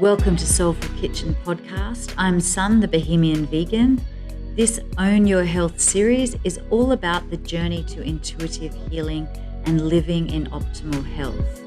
Welcome to Soulful Kitchen podcast. I'm Sun, the Bohemian Vegan. This Own Your Health series is all about the journey to intuitive healing and living in optimal health.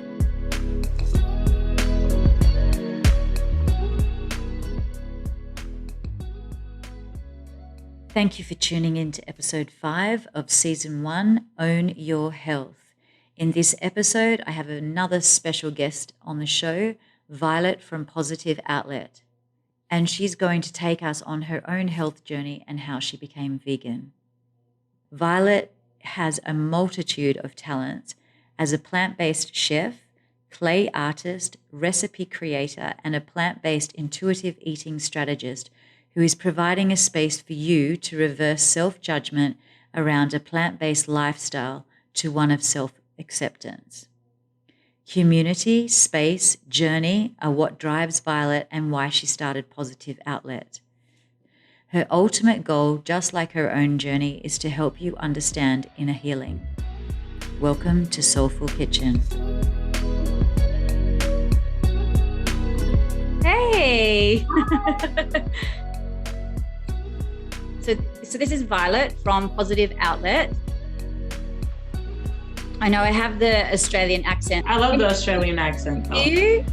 Thank you for tuning in to episode 5 of season 1, Own Your Health. In this episode, I have another special guest on the show, Violet from Positive Outlet, and she's going to take us on her own health journey and how she became vegan. Violet has a multitude of talents as a plant-based chef, clay artist, recipe creator, and a plant-based intuitive eating strategist who is providing a space for you to reverse self-judgment around a plant-based lifestyle to one of self-acceptance. Community, space, journey are what drives Violet and why she started Positive Outlet. Her ultimate goal, just like her own journey, is to help you understand inner healing. Welcome to Soulful Kitchen. Hey! So this is Violet from Positive Outlet. I know I have the Australian accent. I love the Australian accent. Do you?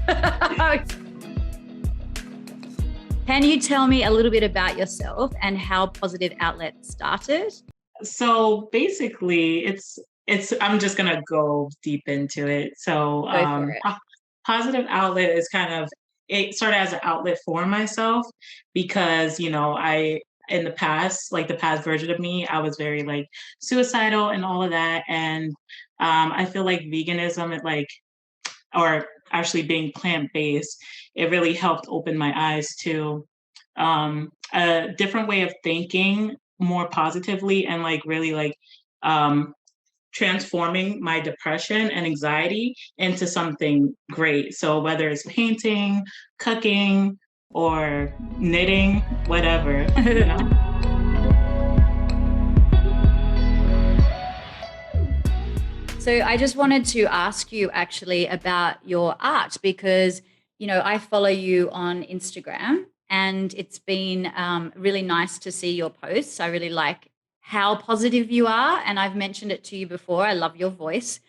Can you tell me a little bit about yourself and how Positive Outlet started? So basically, it's. I'm just gonna go deep into it. So Positive Outlet is it started as an outlet for myself because in the past, like the past version of me, I was very like suicidal and all of that. And I feel like veganism, or actually being plant-based, it really helped open my eyes to a different way of thinking more positively and transforming my depression and anxiety into something great. So whether it's painting, cooking, or knitting, whatever, So I just wanted to ask you actually about your art because, I follow you on Instagram and it's been really nice to see your posts. I really like how positive you are. And I've mentioned it to you before. I love your voice.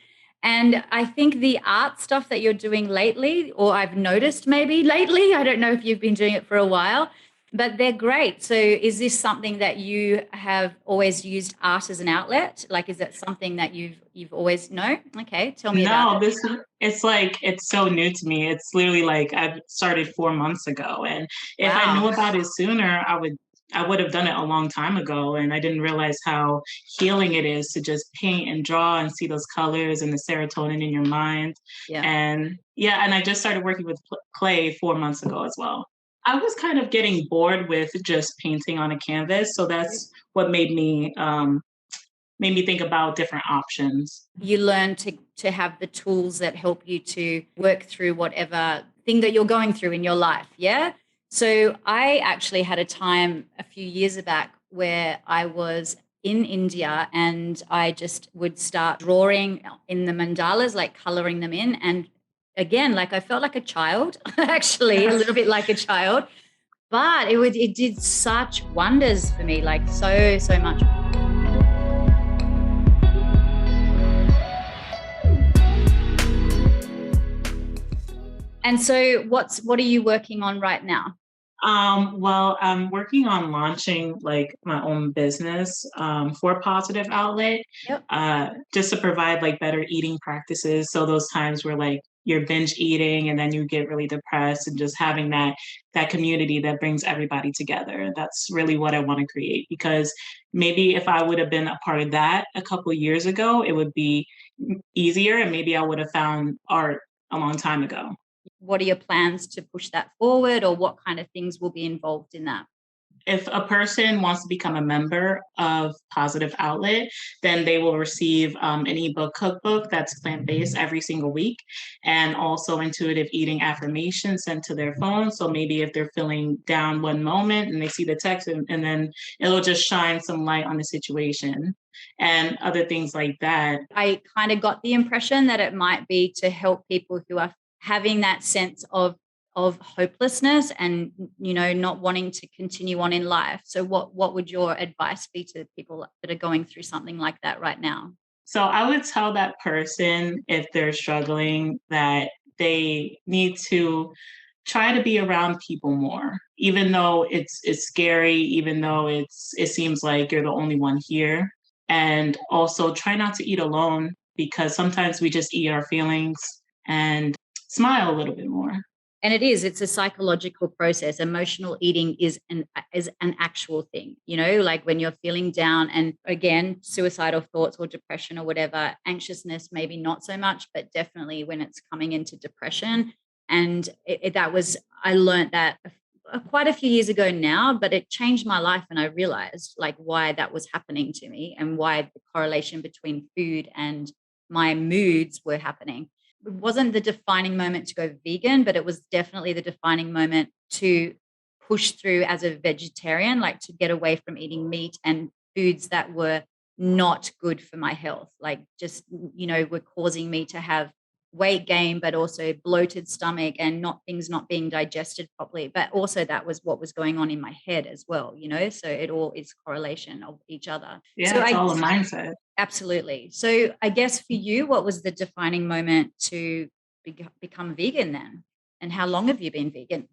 And I think the art stuff that you're doing lately, or I've noticed maybe lately, I don't know if you've been doing it for a while, but they're great. So is this something that you have always used art as an outlet? Like, is that something that you've always, no? Okay, tell me about it. It's so new to me. It's literally like I started 4 months ago. And if I knew about it sooner, I would have done it a long time ago. And I didn't realize how healing it is to just paint and draw and see those colors and the serotonin in your mind. Yeah. And I just started working with clay 4 months ago as well. I was kind of getting bored with just painting on a canvas. So that's what made me think about different options. You learn to have the tools that help you to work through whatever thing that you're going through in your life. Yeah. So I actually had a time a few years back where I was in India and I just would start drawing in the mandalas, like coloring them in. And again, like I felt like a child, actually, a little bit like a child, but it did such wonders for me, like so much. And so what are you working on right now? Well, I'm working on launching like my own business for Positive Outlet, just to provide like better eating practices. So those times where like you're binge eating and then you get really depressed, and just having that community that brings everybody together. That's really what I want to create, because maybe if I would have been a part of that a couple of years ago, it would be easier, and maybe I would have found art a long time ago. What are your plans to push that forward, or what kind of things will be involved in that? If a person wants to become a member of Positive Outlet, then they will receive an ebook cookbook that's plant-based every single week, and also intuitive eating affirmations sent to their phone. So maybe if they're feeling down one moment and they see the text, and then it'll just shine some light on the situation and other things like that. I kind of got the impression that it might be to help people who are having that sense of of hopelessness and, not wanting to continue on in life. So what would your advice be to people that are going through something like that right now? So I would tell that person, if they're struggling, that they need to try to be around people more, even though it's scary, even though it seems like you're the only one here. And also try not to eat alone, because sometimes we just eat our feelings, and smile a little bit more. And it's a psychological process. Emotional eating is an actual thing, like when you're feeling down, and again, suicidal thoughts or depression or whatever, anxiousness, maybe not so much, but definitely when it's coming into depression. And I learned that quite a few years ago now, but it changed my life. And I realized like why that was happening to me and why the correlation between food and my moods were happening. It wasn't the defining moment to go vegan, but it was definitely the defining moment to push through as a vegetarian, like to get away from eating meat and foods that were not good for my health, like just, were causing me to have weight gain, but also bloated stomach and things not being digested properly. But also that was what was going on in my head as well, so it all is correlation of each other. Yeah, so it's all a mindset. Absolutely. So I guess for you, what was the defining moment to become vegan then? And how long have you been vegan?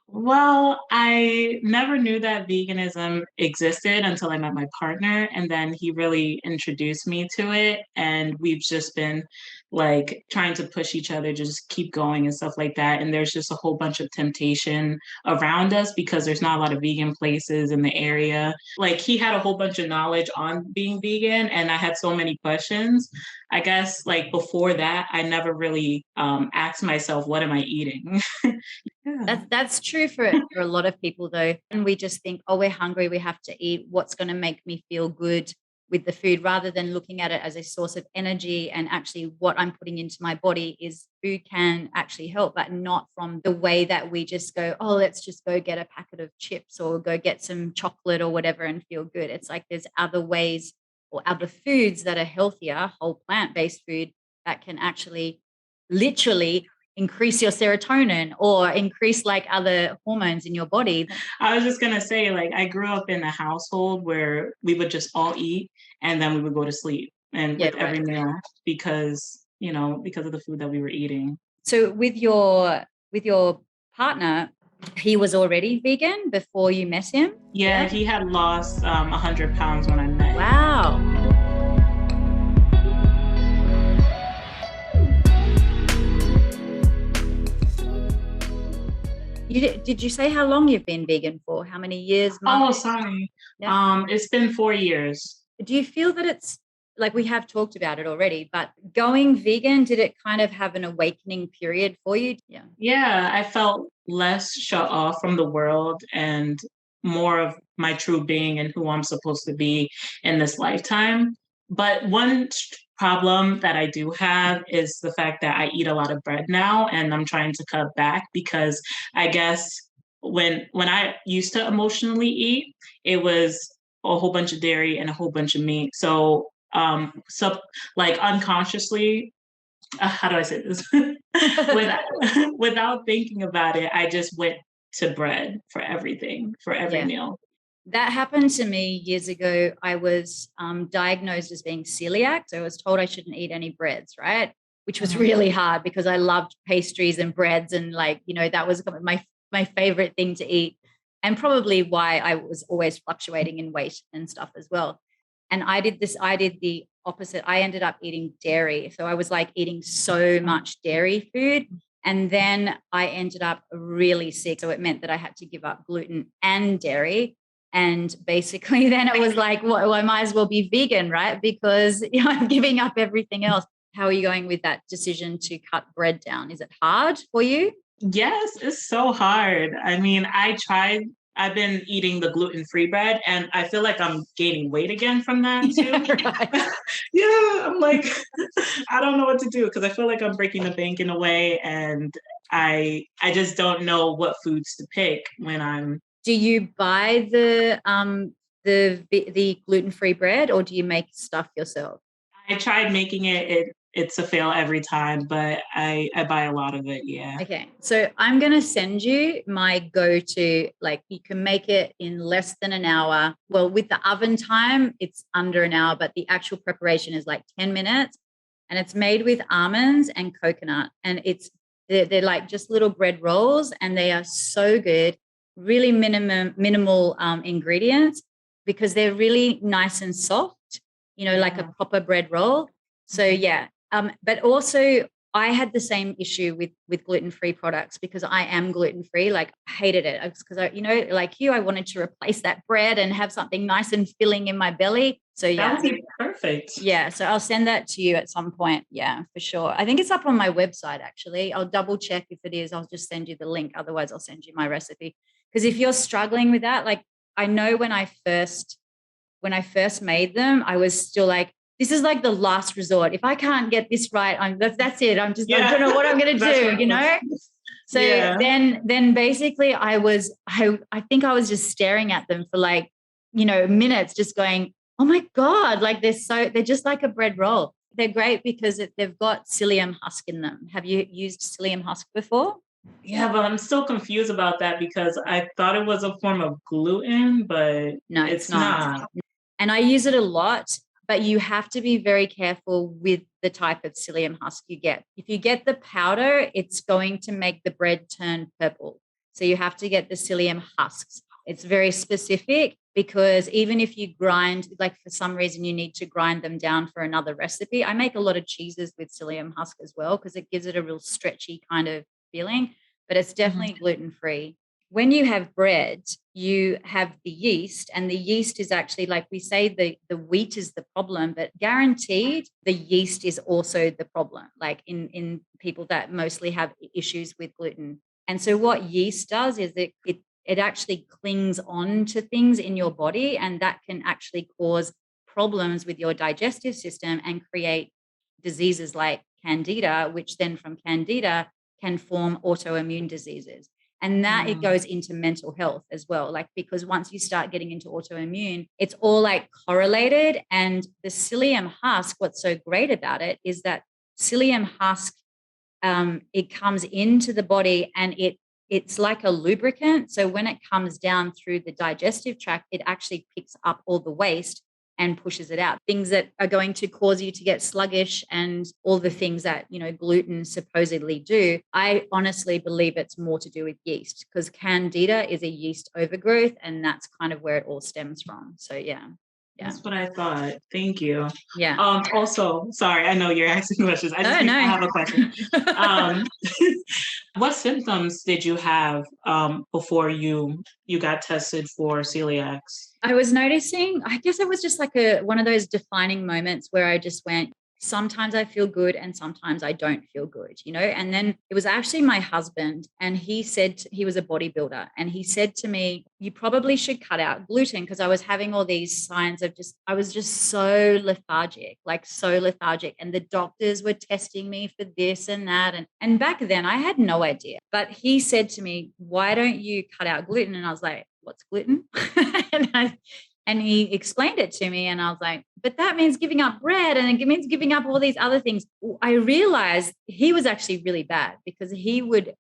Well, I never knew that veganism existed until I met my partner, and then he really introduced me to it. And we've just been like trying to push each other to just keep going and stuff like that. And there's just a whole bunch of temptation around us because there's not a lot of vegan places in the area. Like he had a whole bunch of knowledge on being vegan, and I had so many questions. I guess like before that, I never really asked myself, what am I eating? That's true for a lot of people though. And we just think, oh, we're hungry, we have to eat. What's going to make me feel good with the food, rather than looking at it as a source of energy, and actually what I'm putting into my body is food can actually help, but not from the way that we just go, oh, let's just go get a packet of chips or go get some chocolate or whatever and feel good. It's like there's other ways or other foods that are healthier, whole plant-based food, that can actually literally increase your serotonin or increase like other hormones in your body. I was just going to say, like, I grew up in a household where we would just all eat and then we would go to sleep and with every meal because of the food that we were eating. So with your partner, he was already vegan before you met him? Yeah, he had lost 100 pounds when I met him. Wow. Did you say how long you've been vegan for? How many years? Months? Oh, sorry. Yeah. It's been 4 years. Do you feel that it's like, we have talked about it already, but going vegan, did it kind of have an awakening period for you? Yeah. Yeah, I felt less shut off from the world and more of my true being and who I'm supposed to be in this lifetime. But one problem that I do have is the fact that I eat a lot of bread now, and I'm trying to cut back because I guess when I used to emotionally eat, it was a whole bunch of dairy and a whole bunch of meat. So like unconsciously, how do I say this? Without thinking about it, I just went to bread for everything, for every meal. That happened to me years ago. I was diagnosed as being celiac. So I was told I shouldn't eat any breads, right? Which was really hard because I loved pastries and breads, and that was my favorite thing to eat, and probably why I was always fluctuating in weight and stuff as well. And I did the opposite. I ended up eating dairy. So I was like eating so much dairy food. And then I ended up really sick. So it meant that I had to give up gluten and dairy. And basically then it was like, well, I might as well be vegan, right? Because I'm giving up everything else. How are you going with that decision to cut bread down? Is it hard for you? Yes, it's so hard. I mean, I've been eating the gluten-free bread, and I feel like I'm gaining weight again from that too. Right. Yeah, I'm like, I don't know what to do because I feel like I'm breaking the bank in a way, and I just don't know what foods to pick when I'm. Do you buy the gluten-free bread, or do you make stuff yourself? I tried making it. it's a fail every time, but I buy a lot of it. Yeah. Okay. So I'm going to send you my go-to, like you can make it in less than an hour. Well, with the oven time, it's under an hour, but the actual preparation is like 10 minutes, and it's made with almonds and coconut, and they're like just little bread rolls, and they are so good. Really minimal ingredients, because they're really nice and soft, like a proper bread roll. So yeah. But also I had the same issue with gluten-free products, because I am gluten-free. Like I hated it because like you, I wanted to replace that bread and have something nice and filling in my belly. So yeah, that would be perfect. Yeah, so I'll send that to you at some point. Yeah, for sure. I think it's up on my website actually. I'll double check if it is. I'll just send you the link. Otherwise, I'll send you my recipe. Because if you're struggling with that, like I know when I first made them, I was still like, this is like the last resort. If I can't get this right, that's it. I don't know what I'm going to do, So then basically I think I was just staring at them for like, minutes, just going, oh my God, like they're just like a bread roll. They're great because they've got psyllium husk in them. Have you used psyllium husk before? Yeah, but I'm still confused about that, because I thought it was a form of gluten, but no, it's not. And I use it a lot, but you have to be very careful with the type of psyllium husk you get. If you get the powder, it's going to make the bread turn purple. So you have to get the psyllium husks. It's very specific, because even if you grind, like for some reason you need to grind them down for another recipe. I make a lot of cheeses with psyllium husk as well, because it gives it a real stretchy kind of feeling, but it's definitely gluten-free. When you have bread, you have the yeast, and the yeast is actually, like we say, the wheat is the problem, but guaranteed the yeast is also the problem, like in people that mostly have issues with gluten. And so what yeast does is it actually clings on to things in your body, and that can actually cause problems with your digestive system and create diseases like Candida, which then from Candida can form autoimmune diseases. And that it goes into mental health as well. Like, because once you start getting into autoimmune, it's all like correlated. And the psyllium husk, what's so great about it is that psyllium husk, it comes into the body, and it's like a lubricant. So when it comes down through the digestive tract, it actually picks up all the waste and pushes it out. Things that are going to cause you to get sluggish and all the things that, gluten supposedly do. I honestly believe it's more to do with yeast, because Candida is a yeast overgrowth, and that's kind of where it all stems from. So yeah. That's what I thought. Thank you. Yeah. Also, sorry, I know you're asking questions. I have a question. What symptoms did you have before you got tested for celiacs? I was noticing, I guess it was just like one of those defining moments where I just went, sometimes I feel good and sometimes I don't feel good, and then it was actually my husband, and he said, he was a bodybuilder, and he said to me, you probably should cut out gluten, because I was having all these signs of I was just so lethargic, and the doctors were testing me for this and that. And back then I had no idea, but he said to me, why don't you cut out gluten? And I was like, what's gluten? And he explained it to me, and I was like, but that means giving up bread, and it means giving up all these other things. I realized he was actually really bad, because he would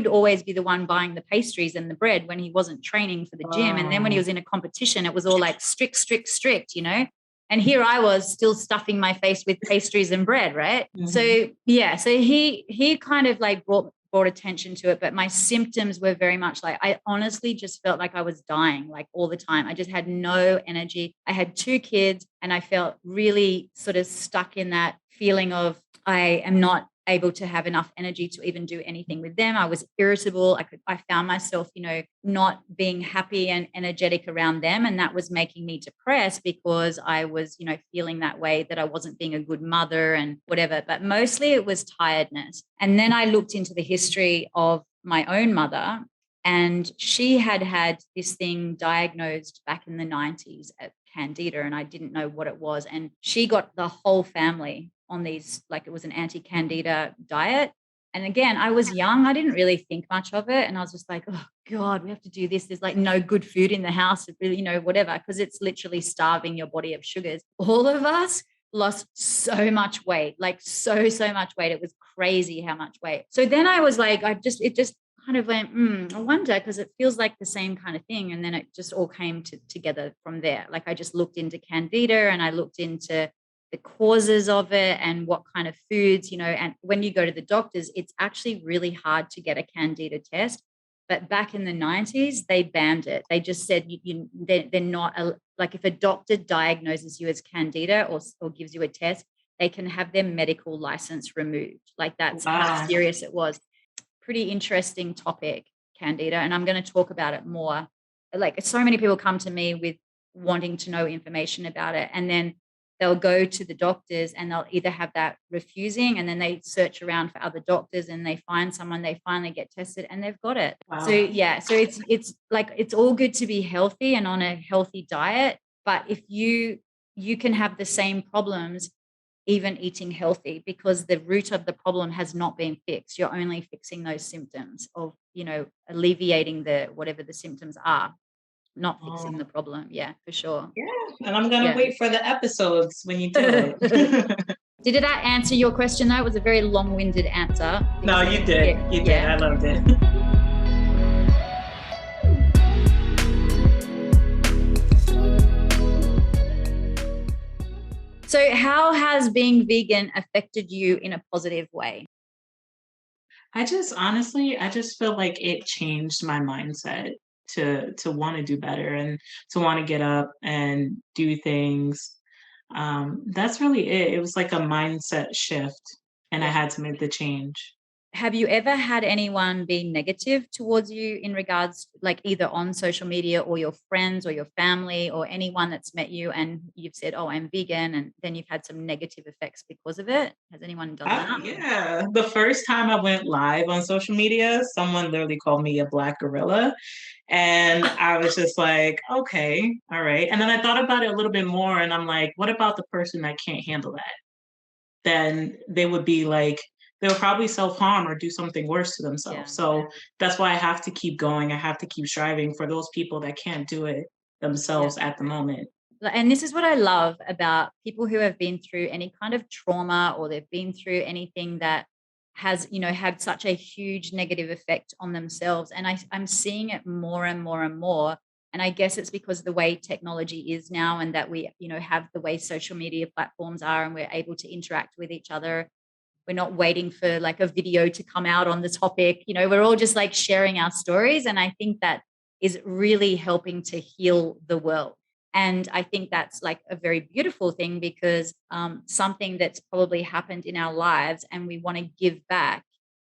always be the one buying the pastries and the bread when he wasn't training for the gym. And then when he was in a competition, it was all like strict, and here I was still stuffing my face with pastries and bread, right? So yeah, so he kind of like brought attention to it, but my symptoms were very much like, I honestly just felt like I was dying, like all the time. I just had no energy. I had 2 kids, and I felt really sort of stuck in that feeling of, I am not able to have enough energy to even do anything with them. I was irritable. I found myself, not being happy and energetic around them. And that was making me depressed, because I was, feeling that way, that I wasn't being a good mother and whatever. But mostly it was tiredness. And then I looked into the history of my own mother, and she had this thing diagnosed back in the 90s at Candida, and I didn't know what it was. And she got the whole family on these, like it was an anti-Candida diet. And again, I was young. I didn't really think much of it. And I was just like, oh God, we have to do this. There's like no good food in the house, whatever, because it's literally starving your body of sugars. All of us lost so much weight, like so much weight. It was crazy how much weight. So then I was like, it just kind of went, I wonder, because it feels like the same kind of thing. And then it just all came together from there. Like I just looked into Candida and I looked into the causes of it and what kind of foods, and when you go to the doctors, it's actually really hard to get a Candida test. But back in the 90s, they banned it. They just said they're not, like if a doctor diagnoses you as Candida or gives you a test, they can have their medical license removed. Like that's how serious it was. Pretty interesting topic, Candida. And I'm going to talk about it more. Like so many people come to me with wanting to know information about it. And then they'll go to the doctors and they'll either have that refusing, and then they search around for other doctors and they find someone, they finally get tested and they've got it. Wow. So yeah, so it's like, it's all good to be healthy and on a healthy diet, but if you can have the same problems even eating healthy, because the root of the problem has not been fixed. You're only fixing those symptoms of, alleviating whatever the symptoms are, not fixing the problem. Yeah, for sure. Yeah. And I'm going to wait for the episodes when you do it. Did that answer your question though? It was a very long-winded answer. No, you did. Yeah. You did. I loved it. So how has being vegan affected you in a positive way? I just feel like it changed my mindset to want to do better and to want to get up and do things. That's really it. It was like a mindset shift, and I had to make the change. Have you ever had anyone be negative towards you in regards, like either on social media or your friends or your family or anyone that's met you and you've said, oh, I'm vegan, and then you've had some negative effects because of it? Has anyone done that? Yeah. The first time I went live on social media, someone literally called me a black gorilla. And I was just like, okay, all right. And then I thought about it a little bit more and I'm like, what about the person that can't handle that? Then they would be like, they would probably self-harm or do something worse to themselves. Yeah. So that's why I have to keep going. I have to keep striving for those people that can't do it themselves at the moment. And this is what I love about people who have been through any kind of trauma, or they've been through anything that has, had such a huge negative effect on themselves. And I'm seeing it more and more and more. And I guess it's because the way technology is now, and that we, have the way social media platforms are, and we're able to interact with each other. We're not waiting for like a video to come out on the topic. We're all just like sharing our stories. And I think that is really helping to heal the world. And I think that's like a very beautiful thing, because something that's probably happened in our lives, and we want to give back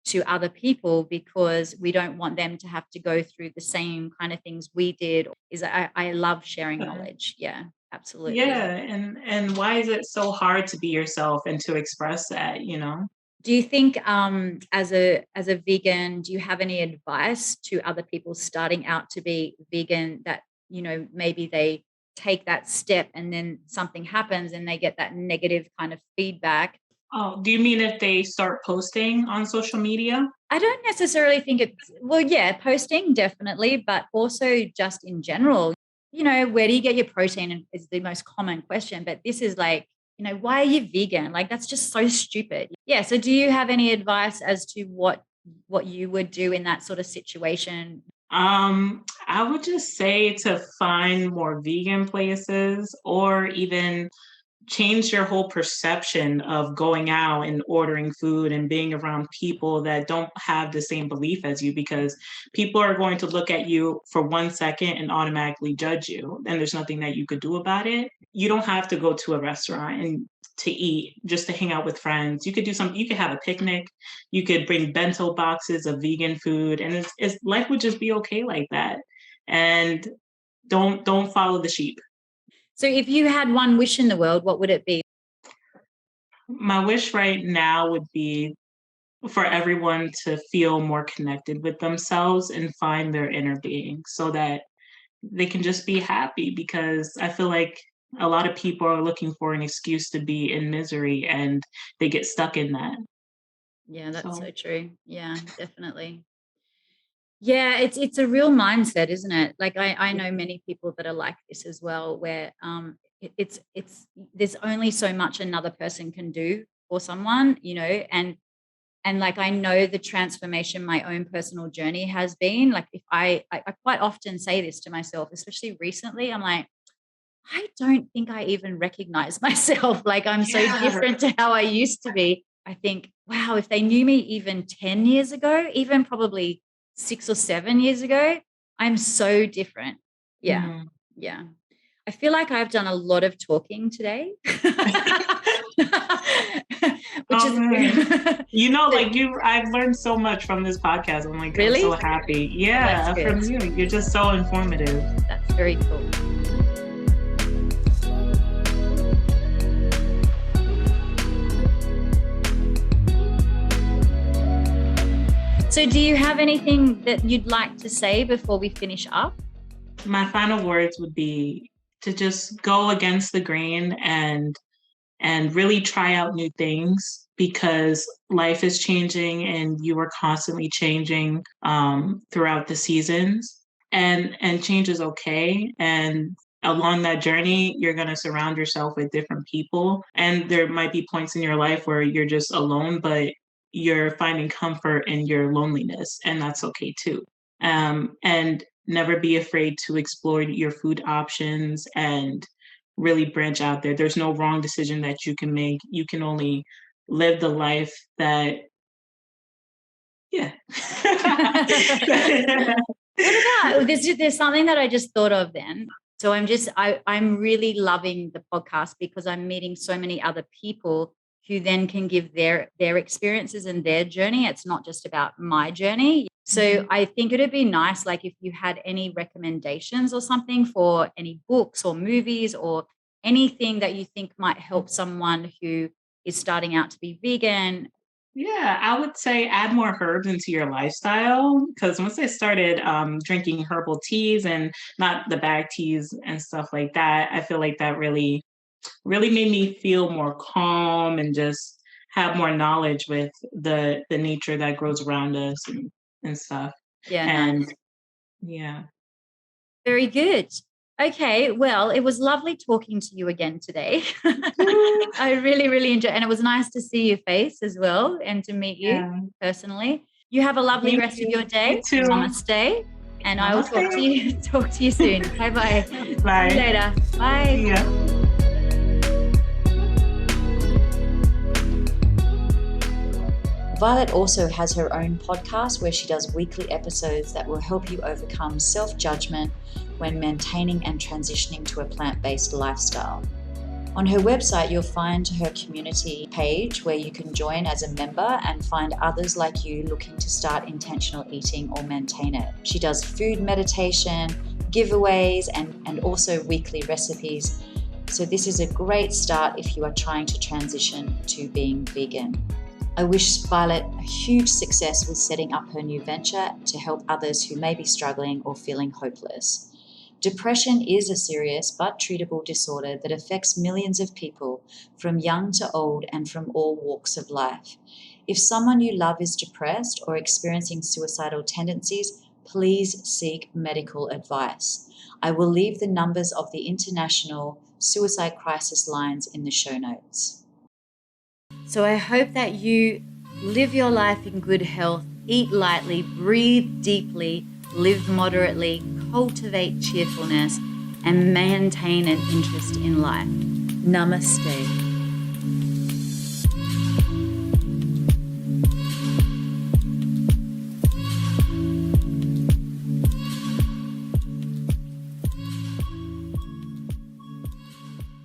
to other people because we don't want them to have to go through the same kind of things we did. I love sharing knowledge. Yeah, absolutely. Yeah. And why is it so hard to be yourself and to express that, Do you think as a vegan, do you have any advice to other people starting out to be vegan, that, maybe they take that step and then something happens and they get that negative kind of feedback? Oh, do you mean if they start posting on social media? I don't necessarily think posting definitely, but also just in general, where do you get your protein is the most common question. But this is like, why are you vegan? Like, that's just so stupid. Yeah. So do you have any advice as to what you would do in that sort of situation? I would just say to find more vegan places, or even change your whole perception of going out and ordering food and being around people that don't have the same belief as you, because people are going to look at you for 1 second and automatically judge you, and there's nothing that you could do about it. You don't have to go to a restaurant and to eat, just to hang out with friends. You could do something. You could have a picnic. You could bring bento boxes of vegan food, and life would just be okay like that. And don't follow the sheep. So if you had one wish in the world, what would it be? My wish right now would be for everyone to feel more connected with themselves and find their inner being, so that they can just be happy, because I feel like a lot of people are looking for an excuse to be in misery, and they get stuck in that. Yeah, that's so true. Yeah, definitely. Yeah, it's a real mindset, isn't it? Like I know many people that are like this as well, where it's there's only so much another person can do for someone, you know, and like, I know the transformation my own personal journey has been. Like, if I quite often say this to myself, especially recently, I'm like, I don't think I even recognize myself. Like, I'm so different to how I used to be. I think, wow, if they knew me even 10 years ago, even probably 6 or 7 years ago, I'm so different. Yeah. Mm-hmm. Yeah. I feel like I've done a lot of talking today. Which is you know, like I've learned so much from this podcast. I'm like, really? I'm so happy. Yeah, from you. You're just so informative. That's very cool. So do you have anything that you'd like to say before we finish up? My final words would be to just go against the grain and really try out new things, because life is changing and you are constantly changing throughout the seasons, and change is okay. And along that journey, you're going to surround yourself with different people, and there might be points in your life where you're just alone, but you're finding comfort in your loneliness, and that's okay too. And never be afraid to explore your food options and really branch out there. There's no wrong decision that you can make. You can only live the life that, yeah. What about, there's something that I just thought of then. So I'm really loving the podcast because I'm meeting so many other people who then can give their experiences and their journey. It's not just about my journey. So I think it'd be nice, like, if you had any recommendations or something for any books or movies or anything that you think might help someone who is starting out to be vegan. Yeah, I would say add more herbs into your lifestyle, because once I started drinking herbal teas and not the bag teas and stuff like that, I feel like that really made me feel more calm and just have more knowledge with the nature that grows around us and stuff. Yeah. And nice. Yeah. Very good. Okay, well, it was lovely talking to you again today. I really, really enjoyed it. And it was nice to see your face as well and to meet you personally. You have a lovely rest of your day. You too. Namaste. And I will talk to you soon. Bye-bye. Bye. See you later. Bye. Yeah. Violet also has her own podcast where she does weekly episodes that will help you overcome self-judgment when maintaining and transitioning to a plant-based lifestyle. On her website, you'll find her community page where you can join as a member and find others like you looking to start intentional eating or maintain it. She does food meditation, giveaways, and also weekly recipes. So this is a great start if you are trying to transition to being vegan. I wish Violet a huge success with setting up her new venture to help others who may be struggling or feeling hopeless. Depression is a serious but treatable disorder that affects millions of people, from young to old and from all walks of life. If someone you love is depressed or experiencing suicidal tendencies, please seek medical advice. I will leave the numbers of the International Suicide Crisis lines in the show notes. So I hope that you live your life in good health, eat lightly, breathe deeply, live moderately, cultivate cheerfulness, and maintain an interest in life. Namaste.